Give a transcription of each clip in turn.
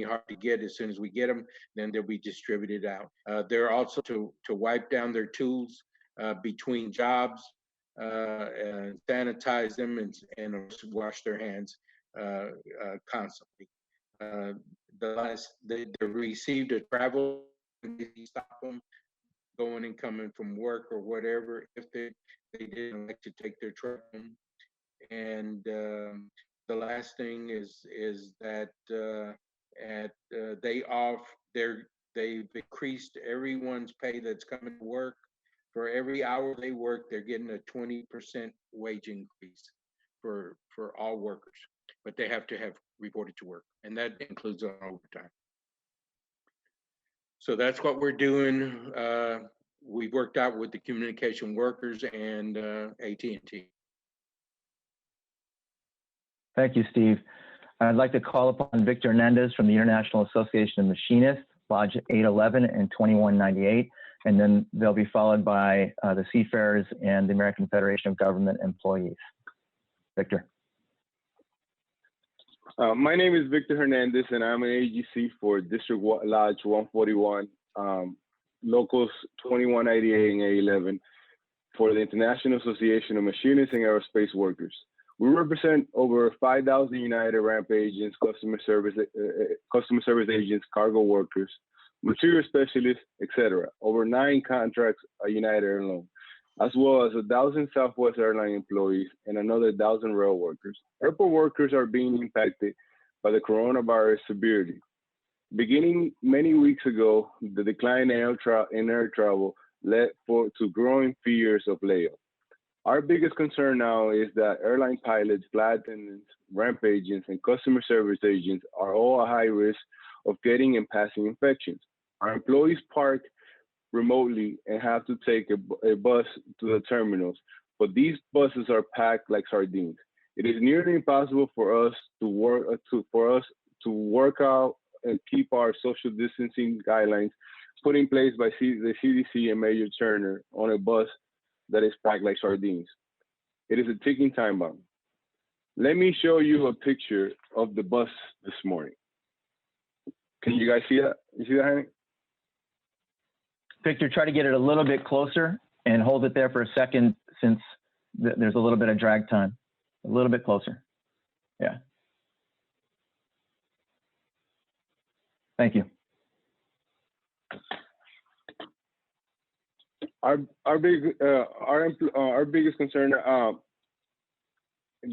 extremely hard to get. As soon as we get them, then they'll be distributed out. They're also to wipe down their tools between jobs, and sanitize them, and wash their hands constantly. They received a travel, stop them going and coming from work or whatever if they didn't like to take their truck home. And the last thing is that they've increased everyone's pay that's coming to work. For every hour they work, they're getting a 20% wage increase for all workers, but they have to have reported to work, and that includes overtime. So that's what we're doing. We've worked out with the communication workers and AT&T. Thank you, Steve. I'd like to call upon Victor Hernandez from the International Association of Machinists, Lodge 811 and 2198, and then they'll be followed by the Seafarers and the American Federation of Government Employees. Victor. My name is Victor Hernandez, and I'm an AGC for District Lodge 141, Locals 2198 and 811 for the International Association of Machinists and Aerospace Workers. We represent over 5,000 United ramp agents, customer service agents, cargo workers, material specialists, etc. Over 9 contracts at United alone, as well as 1,000 Southwest Airlines employees and another 1,000 rail workers. Airport workers are being impacted by the coronavirus severely. Beginning many weeks ago, the decline in air travel led to growing fears of layoff. Our biggest concern now is that airline pilots, flight attendants, ramp agents, and customer service agents are all at high risk of getting and passing infections. Our employees park remotely and have to take a bus to the terminals, but these buses are packed like sardines. It is nearly impossible for us to work out and keep our social distancing guidelines put in place by the CDC and Major Turner on a bus that is packed like sardines. It is a ticking time bomb. Let me show you a picture of the bus this morning. Can you guys see that? You see that, Hank? Victor, try to get it a little bit closer and hold it there for a second, since there's a little bit of drag time. A little bit closer. Yeah. Thank you. Our biggest concern,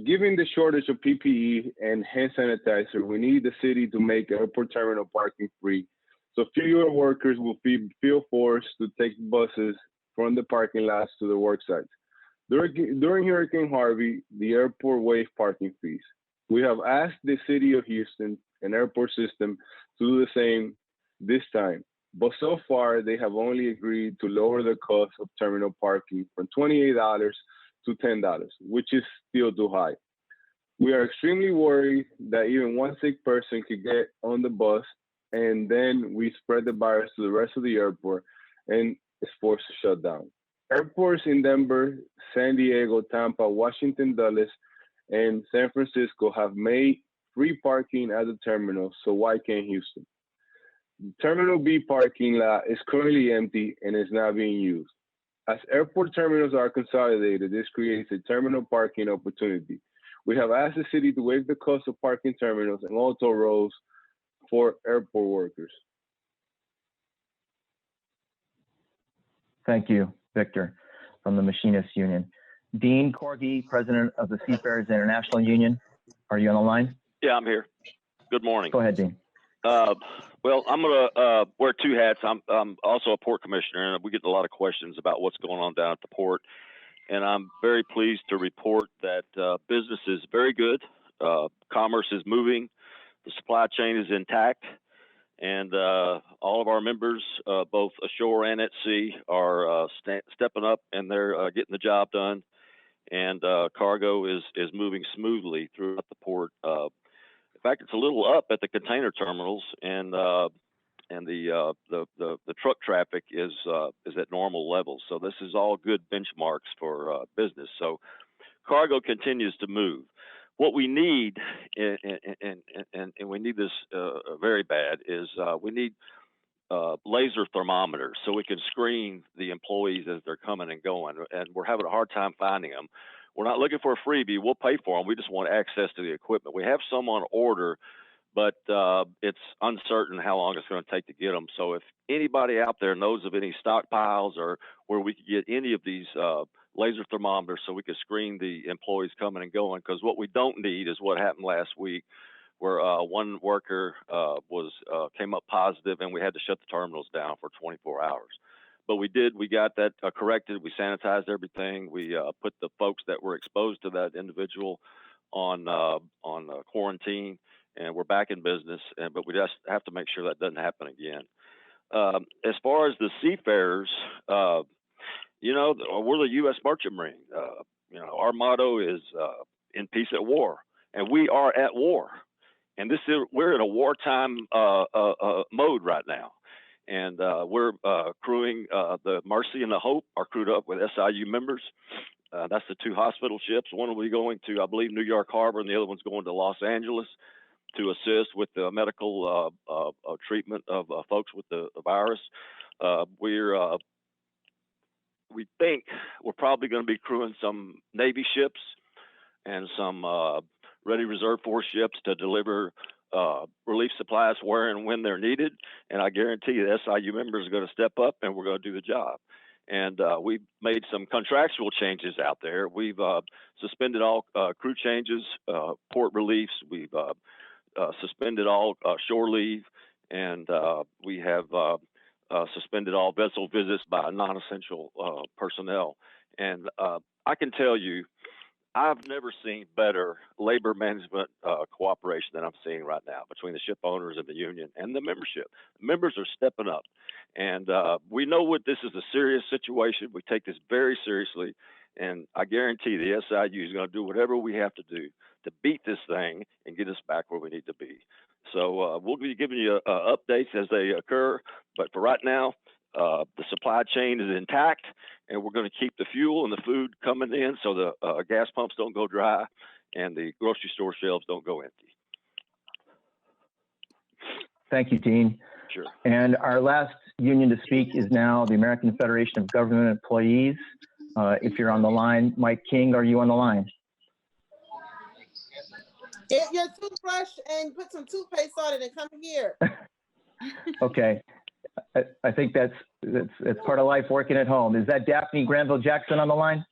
given the shortage of PPE and hand sanitizer, we need the city to make airport terminal parking free, so fewer workers will feel forced to take buses from the parking lots to the work sites. During Hurricane Harvey, the airport waived parking fees. We have asked the city of Houston and airport system to do the same this time, but so far they have only agreed to lower the cost of terminal parking from $28 to $10, which is still too high. We are extremely worried that even one sick person could get on the bus, and then we spread the virus to the rest of the airport and is forced to shut down. Airports in Denver, San Diego, Tampa, Washington, Dulles, and San Francisco have made free parking at the terminal, so why can't Houston? Terminal B parking lot is currently empty and is not being used. As airport terminals are consolidated, this creates a terminal parking opportunity. We have asked the city to waive the cost of parking terminals and auto roads for airport workers. Thank you, Victor, from the Machinists Union. Dean Corgi, president of the Seafarers International Union. Are you on the line? Yeah, I'm here. Good morning. Go ahead, Dean. Well, I'm going to wear 2 hats. I'm also a port commissioner, and we get a lot of questions about what's going on down at the port. And I'm very pleased to report that business is very good. Commerce is moving. The supply chain is intact. And all of our members, both ashore and at sea, are stepping up, and they're getting the job done. And cargo is moving smoothly throughout the port. In fact, it's a little up at the container terminals, and the truck traffic is at normal levels. So this is all good benchmarks for business. So cargo continues to move. what we need, and we need this very bad, is we need laser thermometers so we can screen the employees as they're coming and going. And we're having a hard time finding them. We're not looking for a freebie. We'll pay for them. We just want access to the equipment. We have some on order, but it's uncertain how long it's going to take to get them. So if anybody out there knows of any stockpiles or where we could get any of these laser thermometers so we could screen the employees coming and going, because what we don't need is what happened last week, where one worker came up positive and we had to shut the terminals down for 24 hours. But we got that corrected. We sanitized everything. We put the folks that were exposed to that individual on quarantine, and we're back in business. But we just have to make sure that doesn't happen again. As far as the seafarers, we're the U.S. Merchant Marine. Our motto is in peace at war, and we are at war. And we're in a wartime mode right now. And we're crewing the Mercy and the Hope are crewed up with SIU members. That's the two hospital ships. One will be going to, I believe, New York Harbor, and the other one's going to Los Angeles to assist with the medical treatment of folks with the virus. We think we're probably going to be crewing some Navy ships and some Ready Reserve Force ships to deliver relief supplies where and when they're needed. And I guarantee you the SIU members are going to step up and we're going to do the job. And we've made some contractual changes out there. We've suspended all crew changes, port reliefs. We've suspended all shore leave, and we have suspended all vessel visits by non-essential personnel. And I can tell you, I've never seen better labor management cooperation than I'm seeing right now between the ship owners and the union and the membership. The members are stepping up, and we know this is a serious situation. We take this very seriously, and I guarantee the SIU is going to do whatever we have to do to beat this thing and get us back where we need to be. So we'll be giving you updates as they occur, but for right now, the supply chain is intact, and we're going to keep the fuel and the food coming in so the gas pumps don't go dry and the grocery store shelves don't go empty. Thank you, Dean. Sure. And our last union to speak is now the American Federation of Government Employees. If you're on the line, Mike King, are you on the line? Get your toothbrush and put some toothpaste on it and come here. Okay. I think it's part of life working at home. Is that Daphne Granville Jackson on the line?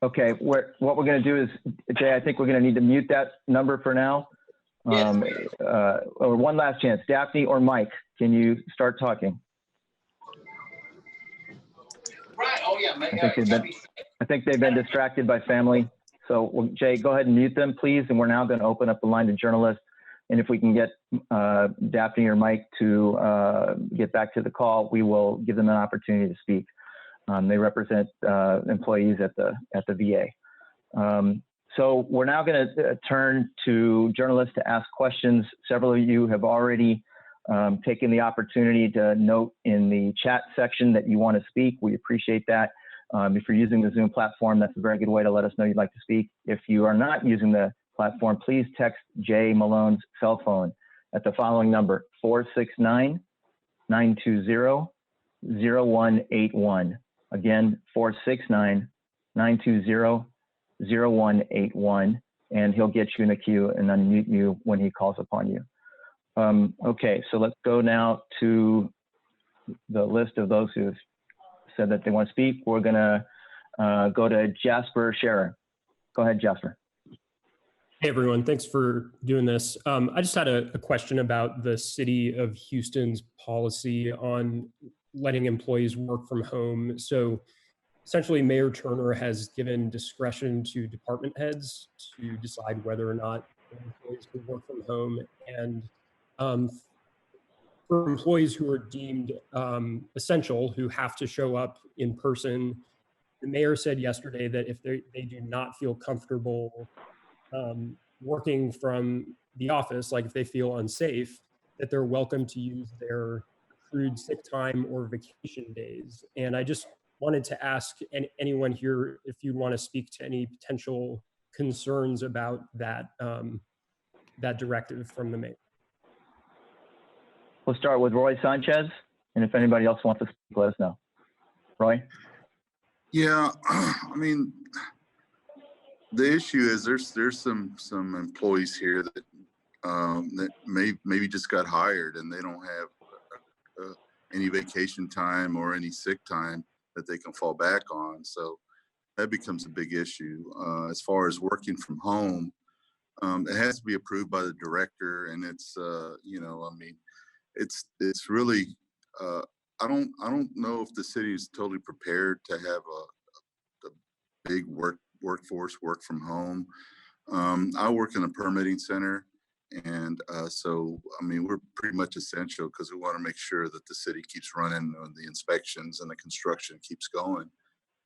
Okay, what we're going to do is, Jay, I think we're going to need to mute that number for now. Or one last chance. Daphne or Mike, can you start talking? Right. Oh yeah, Mike. I think they've been distracted by family. So Jay, go ahead and mute them, please. And we're now going to open up the line to journalists. And if we can get Daphne or Mike to get back to the call, we will give them an opportunity to speak. They represent employees at the VA. So we're now going to turn to journalists to ask questions. Several of you have already taken the opportunity to note in the chat section that you want to speak. We appreciate that. If you're using the Zoom platform, that's a very good way to let us know you'd like to speak. If you are not using the platform, please text Jay Malone's cell phone at the following number, 469-920-0181. Again, 469-920-0181, and he'll get you in the queue and unmute you when he calls upon you. Okay, so let's go now to the list of those who have said that they want to speak. We're going to go to Jasper Scherer. Go ahead, Jasper. Hey, everyone. Thanks for doing this. I just had a question about the city of Houston's policy on letting employees work from home. So essentially, Mayor Turner has given discretion to department heads to decide whether or not employees can work from home. And for employees who are deemed essential, who have to show up in person, the mayor said yesterday that if they do not feel comfortable working from the office, like if they feel unsafe, that they're welcome to use their accrued sick time or vacation days. And I just wanted to ask anyone here if you want to speak to any potential concerns about that, that directive from the mayor. We'll start with Roy Sanchez, and if anybody else wants to speak, let us know. Roy? Yeah, I mean, the issue is there's some employees here that that maybe just got hired and they don't have any vacation time or any sick time that they can fall back on. So that becomes a big issue. As far as working from home, it has to be approved by the director, and it's you know, I mean, it's really I don't know if the city is totally prepared to have a big workforce work from home. I work in a permitting center, and so I mean we're pretty much essential because we want to make sure that the city keeps running, the inspections and the construction keeps going.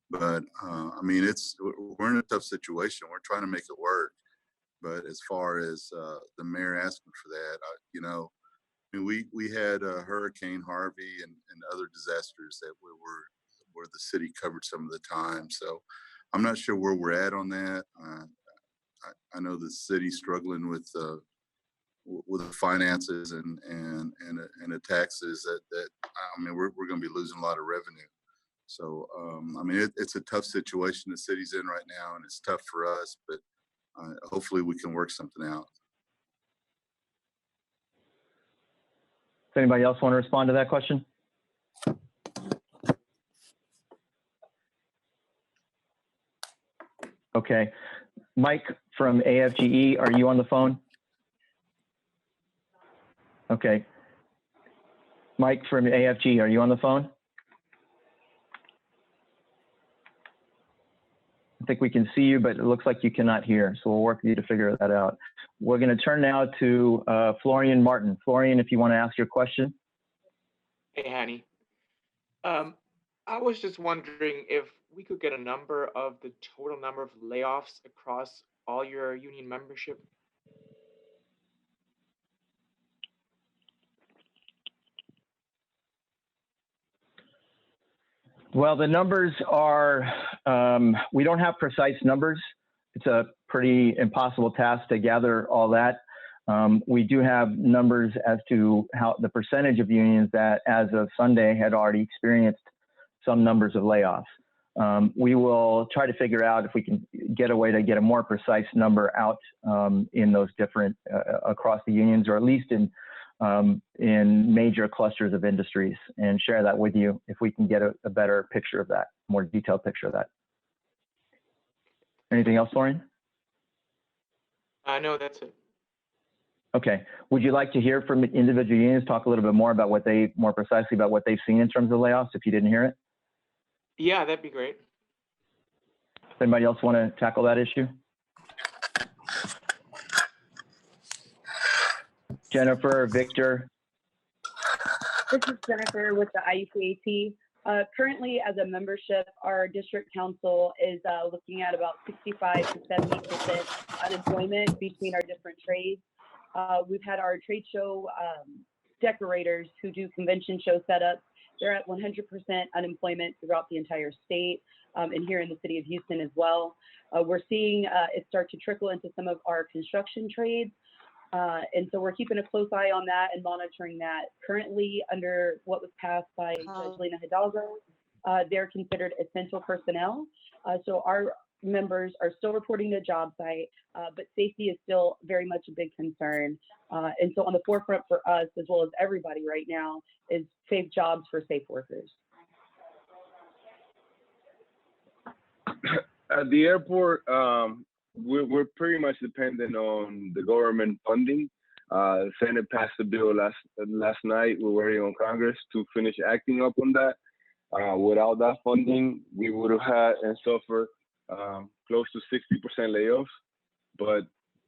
But I mean we're in a tough situation. We're trying to make it work. But as far as the mayor asking for that, you know, I mean, we had Hurricane Harvey and other disasters that where the city covered some of the time. So I'm not sure where we're at on that. I know the city's struggling with the finances and the taxes that I mean we're going to be losing a lot of revenue. So I mean it's a tough situation the city's in right now, and it's tough for us. But hopefully we can work something out. Does anybody else want to respond to that question? Okay. Mike from AFGE, are you on the phone? Okay. Mike from AFG, are you on the phone? I think we can see you, but it looks like you cannot hear. So we'll work with you to figure that out. We're going to turn now to Florian Martin. Florian, if you want to ask your question. Hey, Hanny. I was just wondering if we could get a number of the total number of layoffs across all your union membership. Well, the numbers are, we don't have precise numbers. It's a pretty impossible task to gather all that. We do have numbers as to how the percentage of unions that as of Sunday had already experienced some numbers of layoffs. We will try to figure out if we can get a way to get a more precise number out in those different, across the unions, or at least in major clusters of industries, and share that with you if we can get a better picture of that, more detailed picture of that. Anything else, Lauren? No, that's it. Okay. Would you like to hear from individual unions, talk a little bit more about what they, more precisely about what they've seen in terms of layoffs, if you didn't hear it? Yeah, that'd be great. Does anybody else want to tackle that issue? Jennifer, Victor. This is Jennifer with the IUPAT. Currently, as a membership, our district council is looking at about 65 to 70% unemployment between our different trades. We've had our trade show decorators who do convention show setups. They're at 100% unemployment throughout the entire state, and here in the city of Houston as well. We're seeing it start to trickle into some of our construction trades. And so we're keeping a close eye on that and monitoring that. Currently, under what was passed by Judge Lena Hidalgo, they're considered essential personnel. So our members are still reporting to the job site, but safety is still very much a big concern. And so on the forefront for us, as well as everybody right now, is safe jobs for safe workers. At the airport, we're pretty much dependent on the government funding. The Senate passed a bill last night. We're waiting on Congress to finish acting up on that. Without that funding, we would have had and suffered close to 60% layoffs. But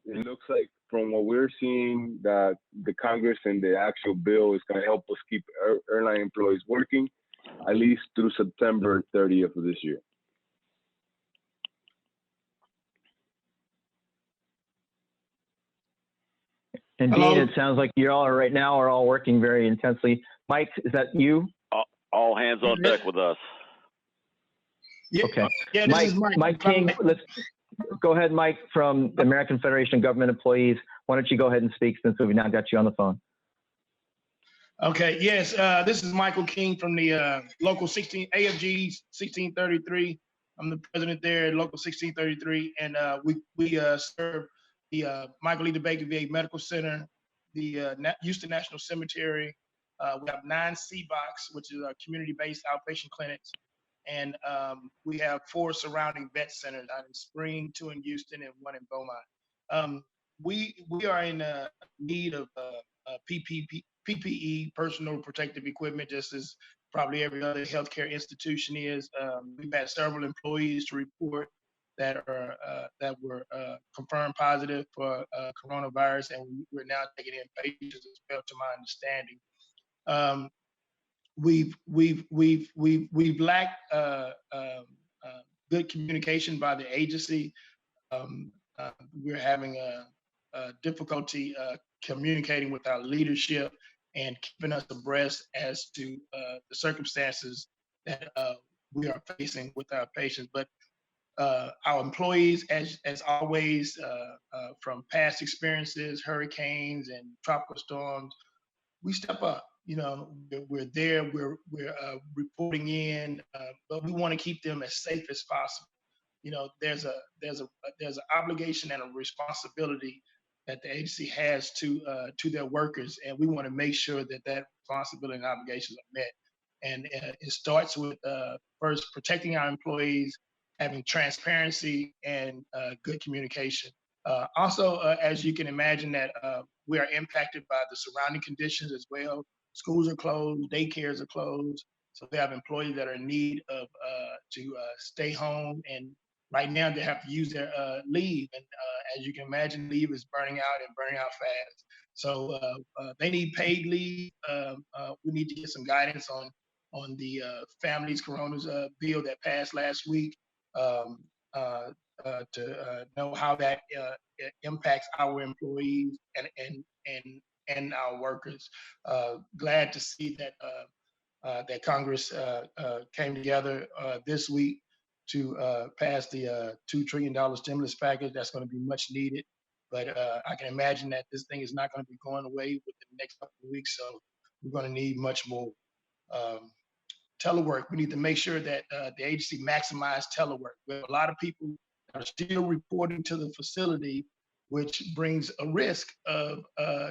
it looks like from what we're seeing that the Congress and the actual bill is going to help us keep airline employees working at least through September 30th of this year. And Hello? Dean, it sounds like you all are right now are all working very intensely. Mike, is that you? All hands on deck with us. Yeah, Okay. yeah, this is Mike. Mike King, let's go ahead, Mike, from the American Federation of Government Employees. Why don't you go ahead and speak since we've now got you on the phone? Okay, yes, this is Michael King from the local 16 AFG 1633. I'm the president there at local 1633, and we serve the Michael E. DeBaker VA Medical Center, the Houston National Cemetery. We have 9 CBOCs, which is community-based outpatient clinics, and we have 4 surrounding vet centers out in Spring, 2 in Houston, and 1 in Beaumont. We are in need of PPE, personal protective equipment, just as probably every other healthcare institution is. We've had several employees to report that were confirmed positive for coronavirus, and we're now taking in patients as well, to my understanding. We've lacked good communication by the agency. We're having a difficulty communicating with our leadership and keeping us abreast as to the circumstances that we are facing with our patients. But our employees, as always, from past experiences, hurricanes and tropical storms, we step up. You know, we're there, we're reporting in, but we want to keep them as safe as possible. You know, there's an obligation and a responsibility that the agency has to their workers, and we want to make sure that that responsibility and obligations are met. And it starts with first protecting our employees, having transparency and good communication. Also, as you can imagine, that we are impacted by the surrounding conditions as well. Schools are closed, daycares are closed, so we have employees that are in need of to stay home, and right now they have to use their leave. And as you can imagine, leave is burning out and burning out fast. So they need paid leave. We need to get some guidance on the families corona's bill that passed last week. To know how that impacts our employees and our workers. Glad to see that that Congress came together this week to pass the $2 trillion stimulus package. That's going to be much needed. But I can imagine that this thing is not going to be going away within the next couple of weeks. So we're going to need much more. Telework, we need to make sure that the agency maximize telework. We have a lot of people that are still reporting to the facility, which brings a risk of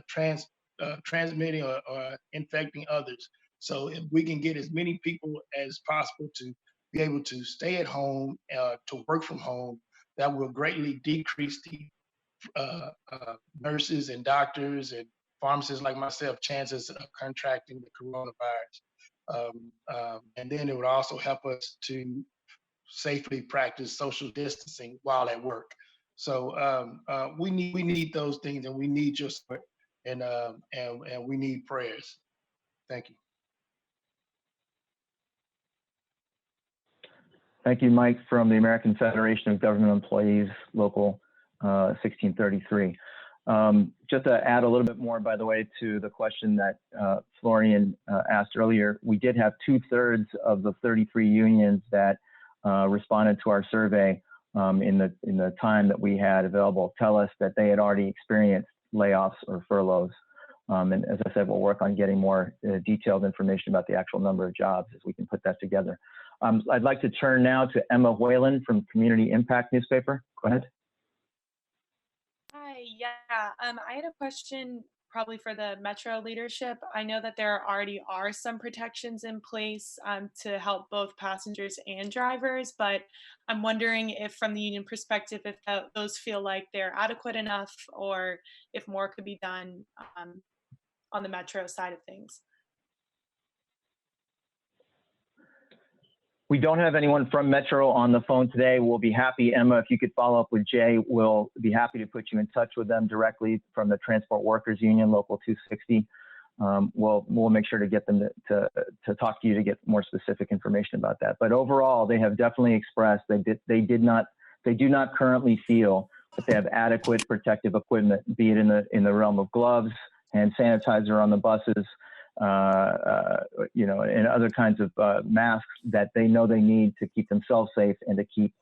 transmitting or infecting others. So if we can get as many people as possible to be able to stay at home, to work from home, that will greatly decrease the nurses and doctors and pharmacists like myself chances of contracting the coronavirus. And then it would also help us to safely practice social distancing while at work. So we need those things, and we need your support, and we need prayers. Thank you. Thank you, Mike, from the American Federation of Government Employees, Local 1633. Just to add a little bit more, by the way, to the question that Florian asked earlier, we did have 2/3 of the 33 unions that responded to our survey in the time that we had available tell us that they had already experienced layoffs or furloughs. And as I said, we'll work on getting more detailed information about the actual number of jobs as we can put that together. I'd like to turn now to Emma Whalen from Community Impact Newspaper. Go ahead. Hi, yeah, I had a question probably for the Metro leadership. I know that there already are some protections in place to help both passengers and drivers, but I'm wondering if from the union perspective, if those feel like they're adequate enough or if more could be done on the Metro side of things. We don't have anyone from Metro on the phone today. We'll be happy, Emma, if you could follow up with Jay, we'll be happy to put you in touch with them directly from the Transport Workers Union, Local 260. We'll make sure to get them to talk to you to get more specific information about that. But overall, they have definitely expressed they do not currently feel that they have adequate protective equipment, be it in the realm of gloves, hand sanitizer on the buses, and other kinds of masks that they know they need to keep themselves safe and to keep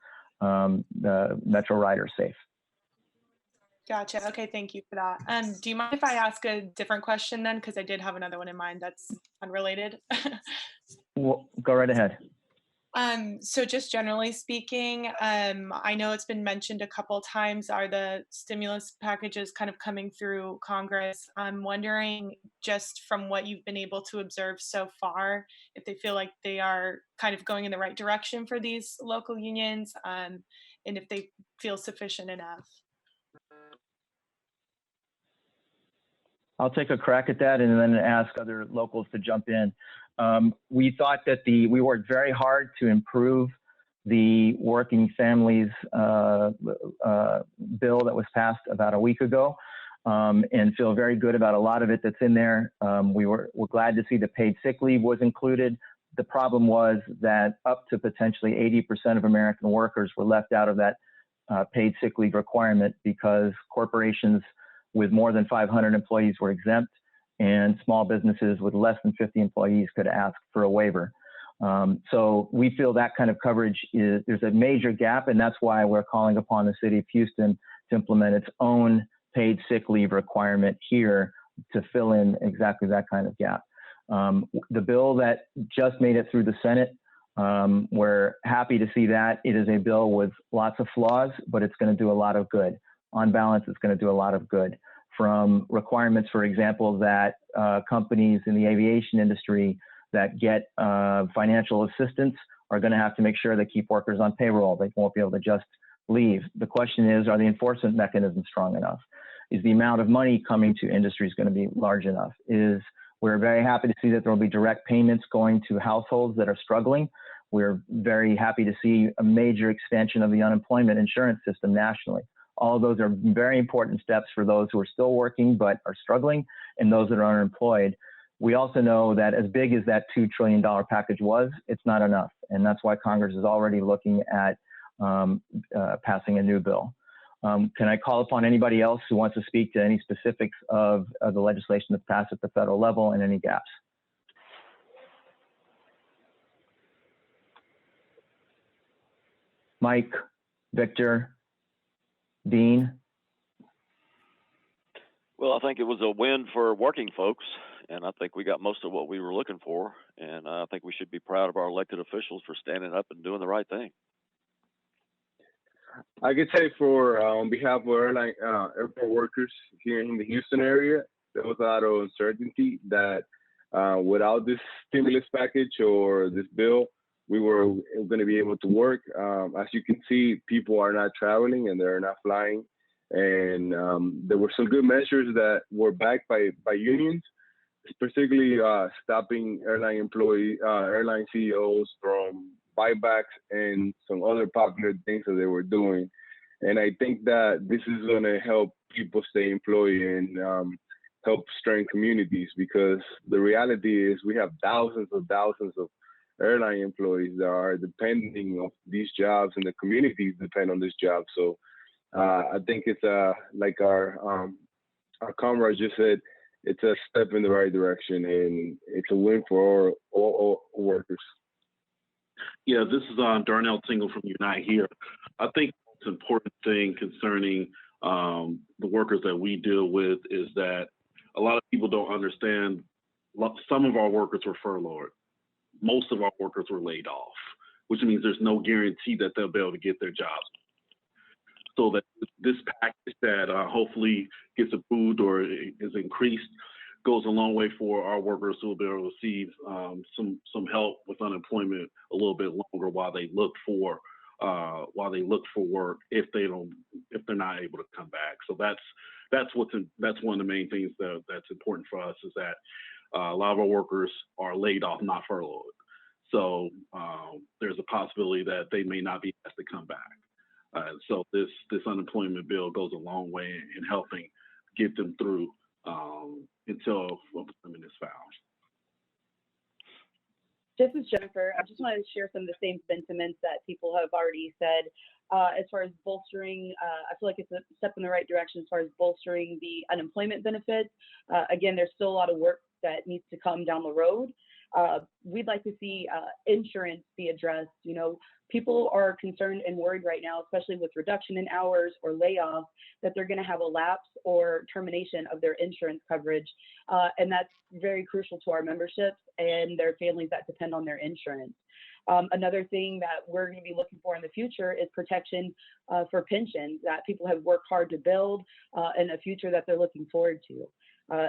the Metro riders safe. Gotcha. Okay, thank you for that. Do you mind if I ask a different question then? Because I did have another one in mind that's unrelated. Well, go right ahead. So just generally speaking, I know it's been mentioned a couple times, are the stimulus packages kind of coming through Congress? I'm wondering, just from what you've been able to observe so far, if they feel like they are kind of going in the right direction for these local unions, and if they feel sufficient enough. I'll take a crack at that and then ask other locals to jump in. We thought that we worked very hard to improve the working families bill that was passed about a week ago, and feel very good about a lot of it that's in there. We're glad to see the paid sick leave was included. The problem was that up to potentially 80% of American workers were left out of that paid sick leave requirement because corporations with more than 500 employees were exempt, and small businesses with less than 50 employees could ask for a waiver. So we feel that kind of coverage there's a major gap, and that's why we're calling upon the city of Houston to implement its own paid sick leave requirement here to fill in exactly that kind of gap. The bill that just made it through the Senate, we're happy to see that. It is a bill with lots of flaws, but it's going to do a lot of good. On balance, it's going to do a lot of good, from requirements, for example, that companies in the aviation industry that get financial assistance are going to have to make sure they keep workers on payroll. They won't be able to just leave. The question is, are the enforcement mechanisms strong enough? Is the amount of money coming to industries going to be large enough? We're very happy to see that there will be direct payments going to households that are struggling. We're very happy to see a major expansion of the unemployment insurance system nationally. All of those are very important steps for those who are still working but are struggling and those that are unemployed. We also know that as big as that $2 trillion package was, it's not enough. And that's why Congress is already looking at passing a new bill. Can I call upon anybody else who wants to speak to any specifics of the legislation that's passed at the federal level and any gaps? Mike, Victor, Dean? Well, I think it was a win for working folks, and I think we got most of what we were looking for. And I think we should be proud of our elected officials for standing up and doing the right thing. I could say on behalf of airport workers here in the Houston area, there was a lot of uncertainty that without this stimulus package or this bill, we were going to be able to work. As you can see, people are not traveling and they're not flying. And there were some good measures that were backed by unions, particularly stopping airline CEOs from buybacks and some other popular things that they were doing. And I think that this is going to help people stay employed and help strengthen communities, because the reality is we have thousands of airline employees that are depending on these jobs, and the communities depend on this job. So I think it's like our comrade just said, it's a step in the right direction, and it's a win for all workers. Yeah, this is Darnell Tingle from Unite here. I think the most important thing concerning the workers that we deal with is that a lot of people don't understand. Some of our workers were furloughed. Most of our workers were laid off, which means there's no guarantee that they'll be able to get their jobs. So that this package that hopefully gets approved or is increased goes a long way for our workers who will be able to receive some help with unemployment a little bit longer while they look for work if they're not able to come back. So that's one of the main things that's important for us, is that a lot of our workers are laid off, not furloughed. So there's a possibility that they may not be asked to come back. So this unemployment bill goes a long way in helping get them through until employment is found. This is Jennifer. I just wanted to share some of the same sentiments that people have already said. As far as bolstering, I feel like it's a step in the right direction as far as bolstering the unemployment benefits. Again, there's still a lot of work that needs to come down the road. We'd like to see insurance be addressed. You know, people are concerned and worried right now, especially with reduction in hours or layoffs, that they're going to have a lapse or termination of their insurance coverage. And that's very crucial to our memberships and their families that depend on their insurance. Another thing that we're going to be looking for in the future is protection for pensions that people have worked hard to build and a future that they're looking forward to.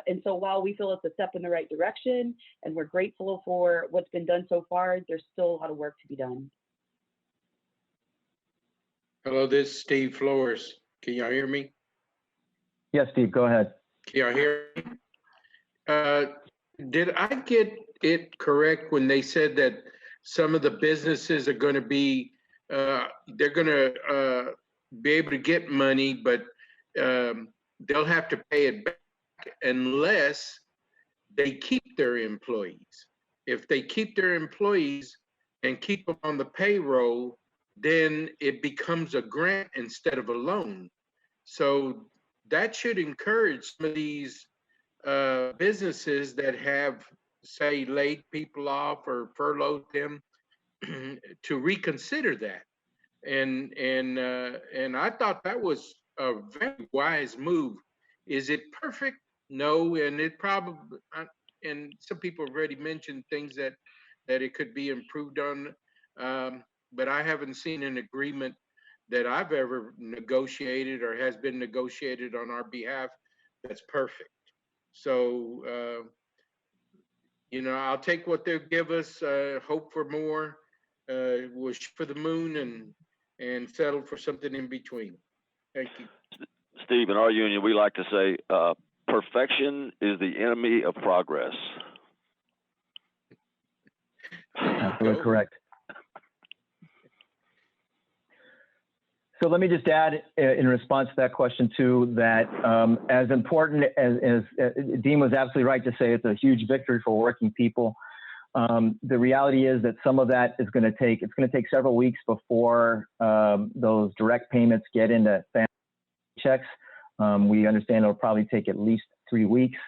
And so while we feel it's a step in the right direction and we're grateful for what's been done so far, there's still a lot of work to be done. Hello, this is Steve Flores. Can y'all hear me? Yes, Steve, go ahead. Can y'all hear me? Did I get it correct when they said that some of the businesses are going to be, they're going to be able to get money, but they'll have to pay it back unless they keep their employees. If they keep their employees and keep them on the payroll, then it becomes a grant instead of a loan. So that should encourage some of these businesses that have, say, laid people off or furloughed them to reconsider that. And I thought that was a very wise move. Is it perfect? No, and it probably, and some people have already mentioned things that it could be improved on, but I haven't seen an agreement that I've ever negotiated or has been negotiated on our behalf that's perfect. So, you know, I'll take what they'll give us, hope for more, wish for the moon, and settle for something in between. Thank you. Steve, in our union, we like to say, perfection is the enemy of progress. Absolutely correct. So let me just add in response to that question too, that as important as Dean was absolutely right to say it's a huge victory for working people. The reality is that some of that is going to take, it's going to take several weeks before those direct payments get into family checks. We understand it'll probably take at least 3 weeks.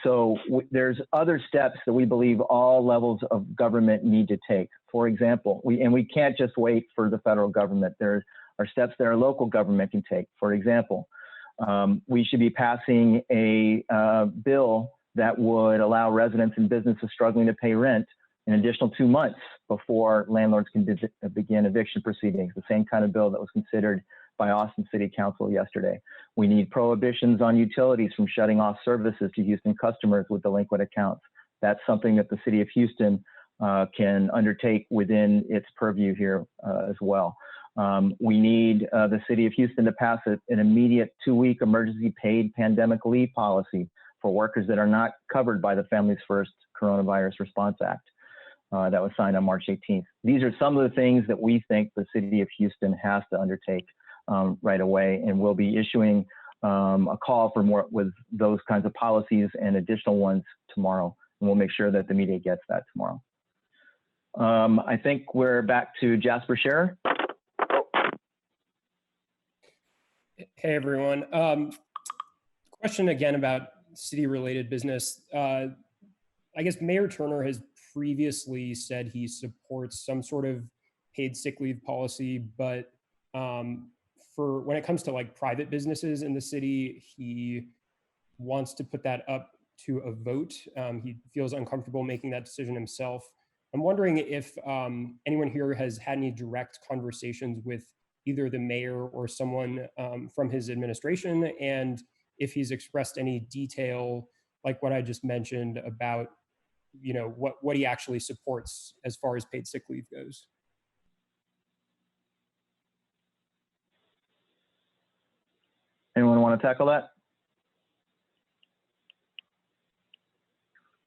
So there's other steps that we believe all levels of government need to take. For example, we can't just wait for the federal government. There are steps that our local government can take. For example, we should be passing a bill that would allow residents and businesses struggling to pay rent an additional 2 months before landlords can begin eviction proceedings, the same kind of bill that was considered by Austin City Council yesterday. We need prohibitions on utilities from shutting off services to Houston customers with delinquent accounts. That's something that the City of Houston can undertake within its purview here as well. We need the City of Houston to pass an immediate 2-week emergency paid pandemic leave policy for workers that are not covered by the Families First Coronavirus Response Act that was signed on March 18th. These are some of the things that we think the City of Houston has to undertake right away, and we'll be issuing a call for more with those kinds of policies and additional ones tomorrow, and we'll make sure that the media gets that tomorrow. I think we're back to Jasper Scherer. Hey, everyone. Question again about city-related business. I guess Mayor Turner has previously said he supports some sort of paid sick leave policy, but for when it comes to like private businesses in the city, he wants to put that up to a vote. He feels uncomfortable making that decision himself. I'm wondering if anyone here has had any direct conversations with either the mayor or someone from his administration, and if he's expressed any detail like what I just mentioned about, you know, what he actually supports as far as paid sick leave goes. Anyone want to tackle that?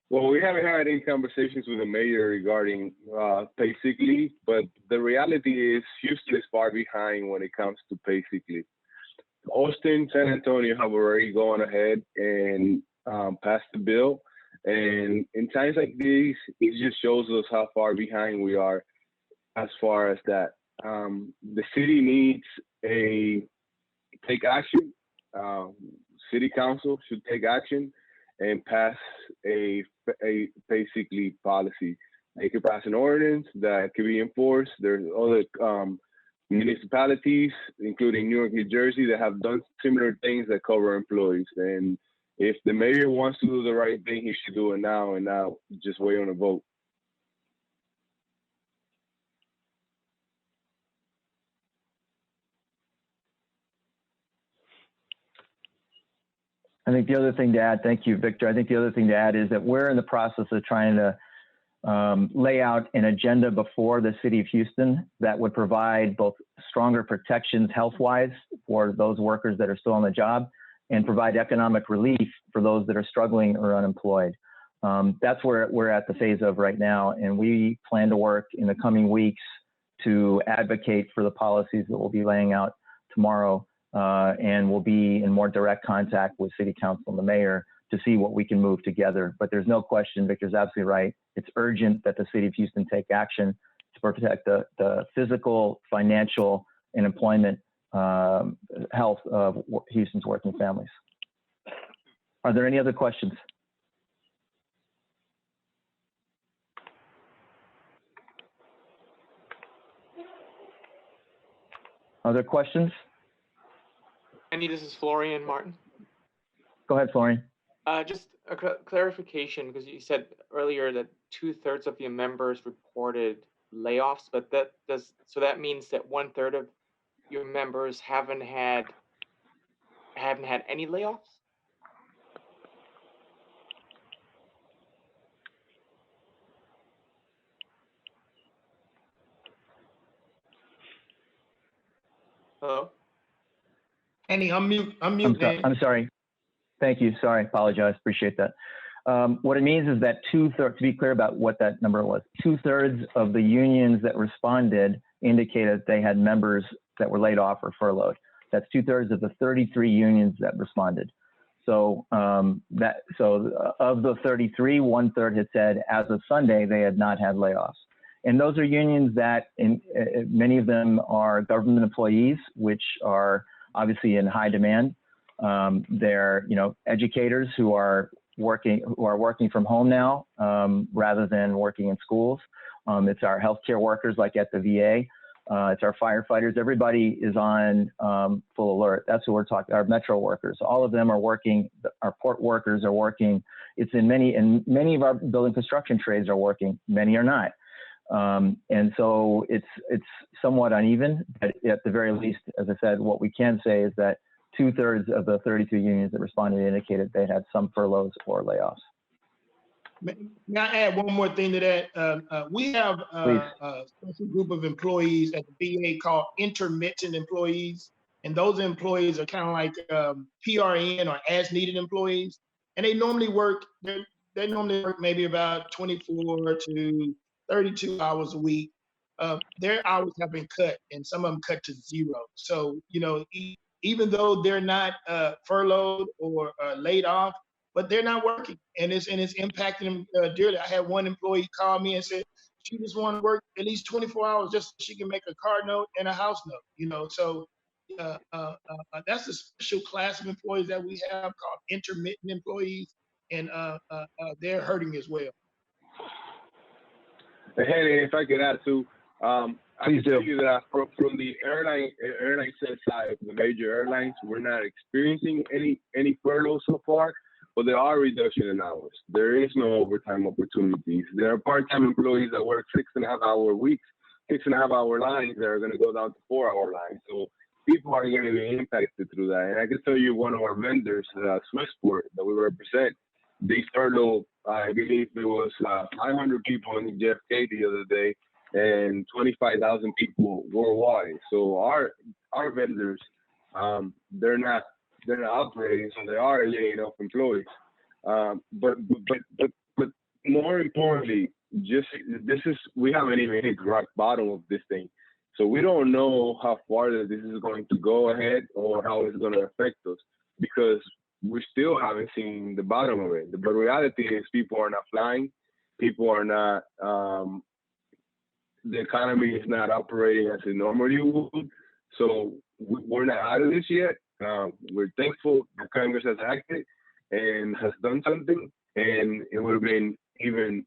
Well, we haven't had any conversations with the mayor regarding paid sick leave, but the reality is Houston is far behind when it comes to paid sick leave. Austin, San Antonio have already gone ahead and passed the bill, And in times like these, it just shows us how far behind we are as far as that. The city needs take action. City council should take action and pass a basically policy. They could pass an ordinance that could be enforced. There's other municipalities, including New York, New Jersey, that have done similar things that cover employees. And if the mayor wants to do the right thing, he should do it now and not just wait on a vote. I think the other thing to add, thank you, Victor. I think the other thing to add is that we're in the process of trying to lay out an agenda before the city of Houston that would provide both stronger protections health-wise for those workers that are still on the job and provide economic relief for those that are struggling or unemployed. That's where we're at the phase of right now, and we plan to work in the coming weeks to advocate for the policies that we'll be laying out tomorrow, and we'll be in more direct contact with City Council and the mayor to see what we can move together. But there's no question, Victor's absolutely right. It's urgent that the city of Houston take action to protect the physical, financial, and employment health of Houston's working families. Are there any other questions? Other questions? Andy, this is Florian Martin. Go ahead, Florian. Just a clarification, because you said earlier that 2/3 of your members reported layoffs, but that means that 1/3 of your members haven't had any layoffs? Hello? Andy, unmute, Andy. I'm sorry. Thank you. Sorry, apologize. Appreciate that. What it means is that 2/3, to be clear about what that number was, 2/3 of the unions that responded indicated they had members that were laid off or furloughed. That's 2/3 of the 33 unions that responded. So of the 33, 1/3 had said as of Sunday, they had not had layoffs. And those are unions that many of them are government employees, which are obviously in high demand. They're, educators who are working from home now, rather than working in schools. It's our healthcare workers, like at the VA. It's our firefighters. Everybody is on full alert. That's who we're talking. Our metro workers. All of them are working. Our port workers are working. It's in many of our building construction trades are working. Many are not. And so it's somewhat uneven, but at the very least, as I said, what we can say is that 2/3 of the 32 unions that responded indicated they had some furloughs or layoffs. May I add one more thing to that? We have a special group of employees at the VA called intermittent employees. And those employees are kind of like PRN or as needed employees. And they normally work, they normally work maybe about 24 to 32 hours a week. Their hours have been cut and some of them cut to 0. So, even though they're not furloughed or laid off, but they're not working, and it's impacting them dearly. I had one employee call me and said she just want to work at least 24 hours just so she can make a car note and a house note. So that's a special class of employees that we have called intermittent employees, and they're hurting as well. Hey, if I could add too, I Please can do. tell you that from the airline side, the major airlines, we're not experiencing any furloughs so far, but there are reduction in hours. There is no overtime opportunities. There are part-time employees that work 6.5-hour weeks, 6.5-hour lines that are going to go down to 4-hour lines. So people are going to be impacted through that. And I can tell you one of our vendors, Swissport, that we represent, they furloughed, I believe it was 500 people in JFK the other day, and 25,000 people worldwide. So our vendors, they're not operating, so they are laying off employees. But more importantly, we haven't even hit rock bottom of this thing. So we don't know how far this is going to go ahead or how it's going to affect us, because we still haven't seen the bottom of it. But reality is people are not flying. People are not, the economy is not operating as it normally would. So we're not out of this yet. We're thankful the Congress has acted and has done something, and it would have been even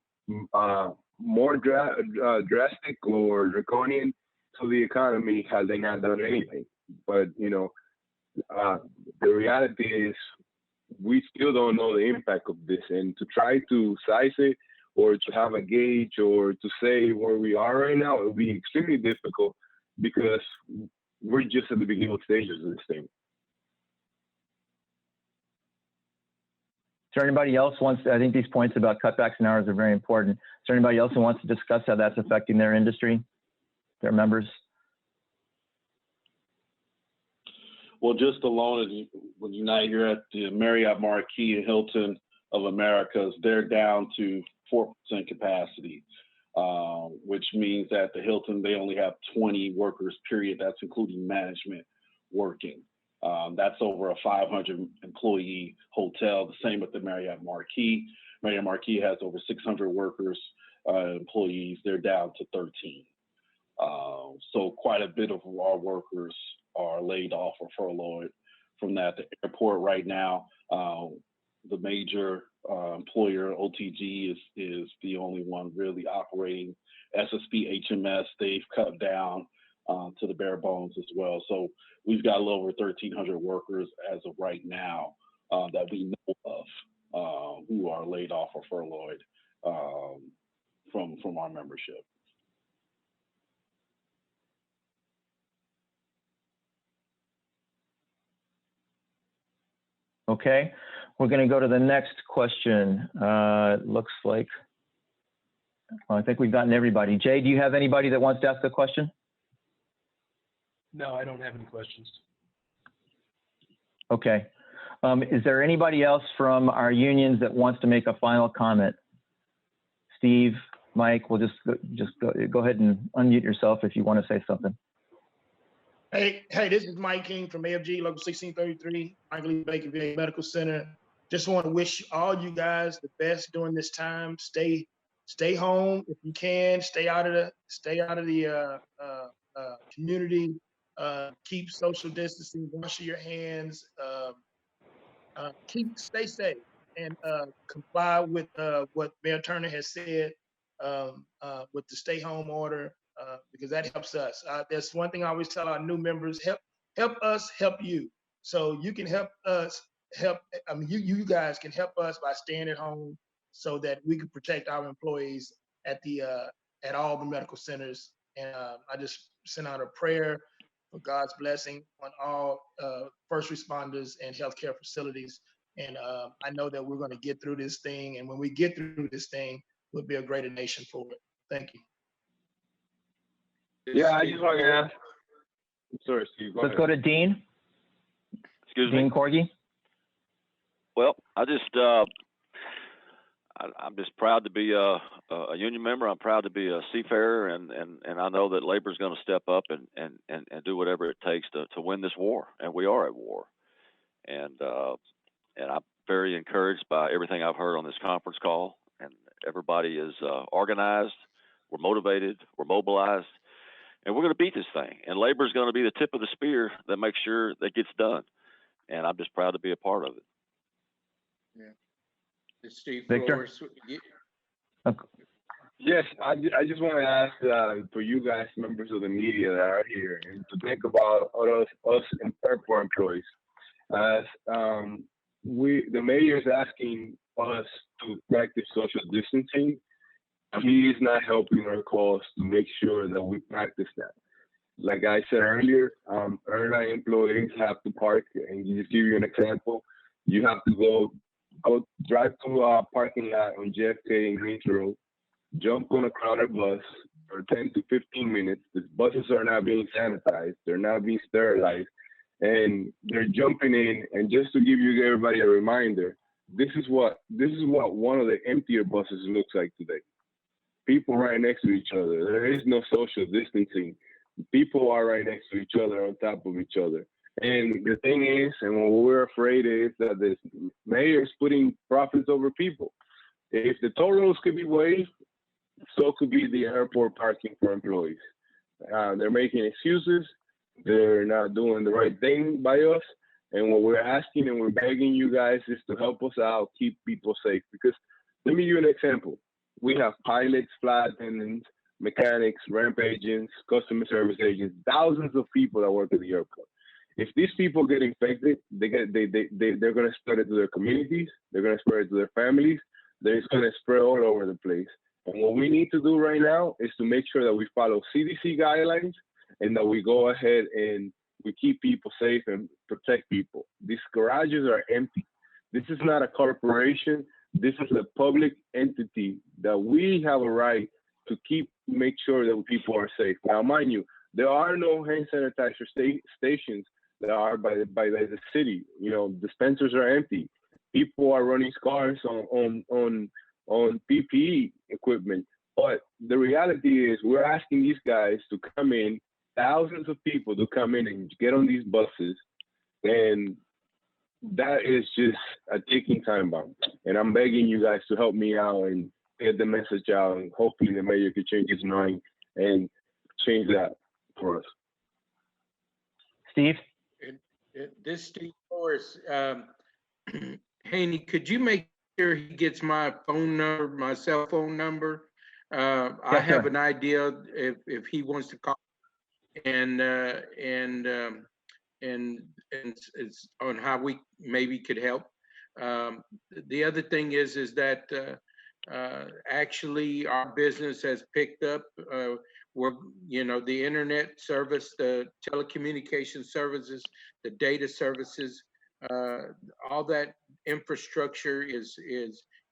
more drastic or draconian to the economy had they not done anything. But, you know, the reality is we still don't know the impact of this, and to try to size it or to have a gauge or to say where we are right now, it would be extremely difficult because we're just at the beginning stages of this thing. Is there anybody else wants, I think these points about cutbacks in hours are very important. Is there anybody else who wants to discuss how that's affecting their industry, their members? Well, just alone as with Unite here at the Marriott Marquis and Hilton of Americas, they're down to 4% capacity, which means that the Hilton, they only have 20 workers, period. That's including management working. That's over a 500 employee hotel. The same with the Marriott Marquis. Marriott Marquis has over 600 workers, employees. They're down to 13. So quite a bit of our workers are laid off or furloughed from that. The airport right now, the major employer, OTG, is the only one really operating. SSP, HMS, they've cut down to the bare bones as well. So we've got a little over 1,300 workers as of right now that we know of who are laid off or furloughed from our membership. Okay, we're going to go to the next question. It looks like, well, I think we've gotten everybody. Jay, do you have anybody that wants to ask a question? No, I don't have any questions. Okay. Is there anybody else from our unions that wants to make a final comment? Steve, Mike, we'll just go ahead and unmute yourself if you want to say something. Hey, this is Mike King from AFG Local 1633, Michael E. Baker VA Medical Center. Just want to wish all you guys the best during this time. Stay home if you can. Stay out of the community. Keep social distancing. Wash your hands. Stay safe and comply with what Mayor Turner has said with the stay home order. Because that helps us. That's one thing I always tell our new members: help us, help you. So you can help us, you guys can help us by staying at home, so that we can protect our employees at all the medical centers. And I just sent out a prayer for God's blessing on all first responders and healthcare facilities. And I know that we're going to get through this thing. And when we get through this thing, we'll be a greater nation for it. Thank you. Yeah, I just want to ask. Sorry, Steve. Let's go to Dean. Excuse me. Dean Corgi. Well, I'm just proud to be a union member. I'm proud to be a seafarer, and I know that labor is going to step up and do whatever it takes to win this war, and we are at war. And I'm very encouraged by everything I've heard on this conference call, and everybody is organized. We're motivated. We're mobilized. And we're going to beat this thing. And labor is going to be the tip of the spear that makes sure that gets done. And I'm just proud to be a part of it. Yeah. Steve, Victor? Yes, I just want to ask for you guys, members of the media that are here, and to think about us airport employees. As the mayor is asking us to practice social distancing, he is not helping our cause to make sure that we practice that. Like I said earlier, airline employees have to park, and just give you an example, you have to go drive to a parking lot on JFK and Greens Road, jump on a crowded bus for 10 to 15 minutes. The buses are not being sanitized, they're not being sterilized, and they're jumping in. And just to give you everybody a reminder, this is what one of the emptier buses looks like today. People right next to each other. There is no social distancing. People are right next to each other, on top of each other. And the thing is, and what we're afraid is that the mayor is putting profits over people. If the toll roads could be waived, so could be the airport parking for employees. They're making excuses. They're not doing the right thing by us. And what we're asking and we're begging you guys is to help us out, keep people safe. Because let me give you an example. We have pilots, flight attendants, mechanics, ramp agents, customer service agents, thousands of people that work at the airport. If these people get infected, they're going to spread it to their communities. They're going to spread it to their families. They're going to spread all over the place. And what we need to do right now is to make sure that we follow CDC guidelines and that we go ahead and we keep people safe and protect people. These garages are empty. This is not a corporation. This is a public entity that we have a right to make sure that people are safe. Now, mind you, there are no hand sanitizer stations that are by the city. You know, dispensers are empty. People are running scars on PPE equipment. But the reality is we're asking these guys to come in, thousands of people to come in and get on these buses. And that is just a ticking time bomb. And I'm begging you guys to help me out and get the message out. And hopefully the mayor could change his mind and change that for us. Steve? This Steve Morris, Haney, could you make sure he gets my phone number, my cell phone number? I have an idea if he wants to call and it's on how we maybe could help. The other thing is that actually our business has picked up. We're, you know, the internet service, the telecommunication services, the data services, all that infrastructure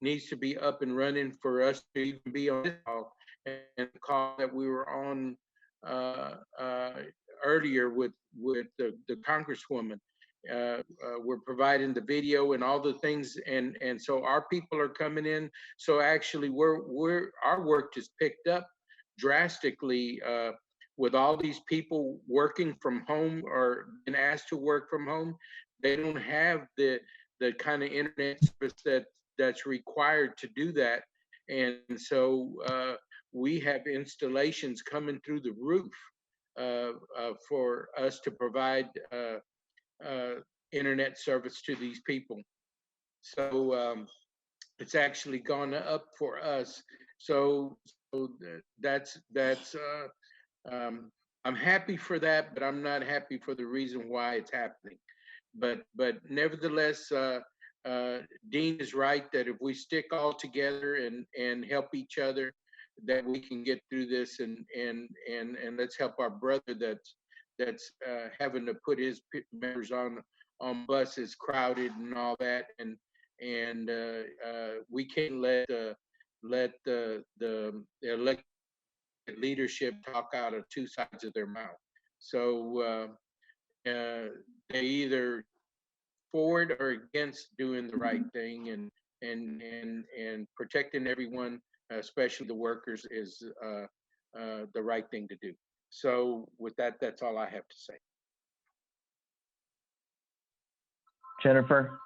needs to be up and running for us to even be on this call. And the call that we were on earlier with the Congresswoman, we're providing the video and all the things, and so our people are coming in. So actually, our work is picked up drastically with all these people working from home or been asked to work from home. They don't have the kind of internet service that's required to do that, and so we have installations coming through the roof for us to provide internet service to these people. So it's actually gone up for us. So that's I'm happy for that, but I'm not happy for the reason why it's happening. But nevertheless, Dean is right that if we stick all together and help each other, that we can get through this and let's help our brother that's having to put his members on buses crowded and all that, and we can't let the elected leadership talk out of two sides of their mouth. So they either forward or against doing the right thing and protecting everyone, especially the workers, is the right thing to do. So with that, that's all I have to say. Jennifer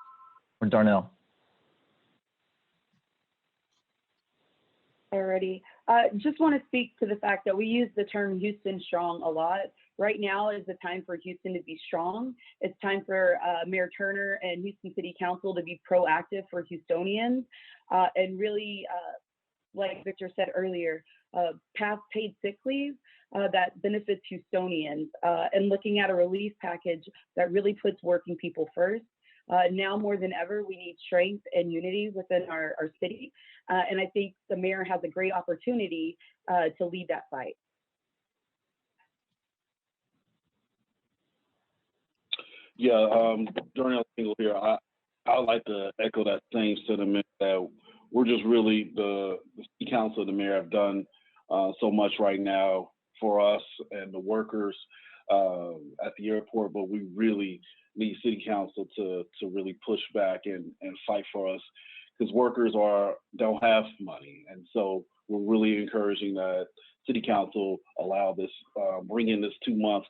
or Darnell? Alrighty. Just want to speak to the fact that we use the term Houston Strong a lot. Right now is the time for Houston to be strong. It's time for Mayor Turner and Houston City Council to be proactive for Houstonians and really, like Victor said earlier, pass paid sick leave that benefits Houstonians and looking at a relief package that really puts working people first. Now more than ever, we need strength and unity within our city. And I think the mayor has a great opportunity to lead that fight. Yeah, Darnell Tingle here. I like to echo that same sentiment that we're just really, the city council and the mayor have done so much right now for us and the workers at the airport, but we really need city council to really push back and fight for us, because workers don't have money. And so we're really encouraging that city council allow this, bring in this 2-month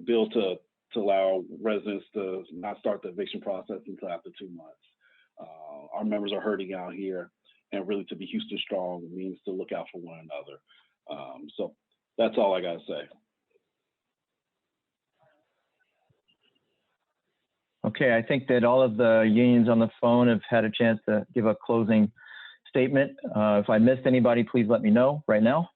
bill to allow residents to not start the eviction process until after 2 months. Our members are hurting out here, and really to be Houston strong means to look out for one another. So that's all I got to say. Okay, I think that all of the unions on the phone have had a chance to give a closing statement. If I missed anybody, please let me know right now.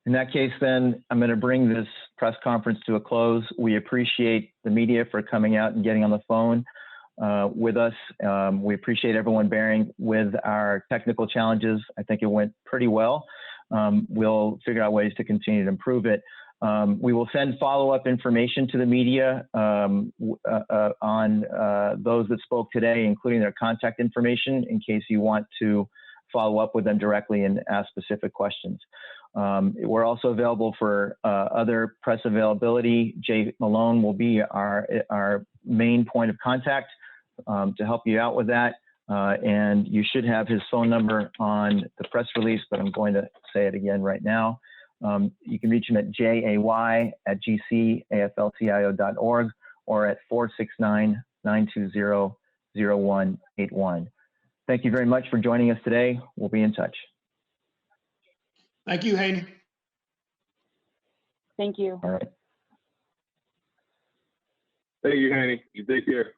In that case, then, I'm going to bring this press conference to a close. We appreciate the media for coming out and getting on the phone with us. We appreciate everyone bearing with our technical challenges. I think it went pretty well. We'll figure out ways to continue to improve it. We will send follow-up information to the media on those that spoke today, including their contact information, in case you want to follow up with them directly and ask specific questions. We're also available for other press availability. Jay Malone will be our main point of contact to help you out with that. And you should have his phone number on the press release, but I'm going to say it again right now. You can reach him at jay@gcaflcio.org or at 469-920-0181. Thank you very much for joining us today. We'll be in touch. Thank you, Haney. Thank you. All right. Thank you, Haney. You take care.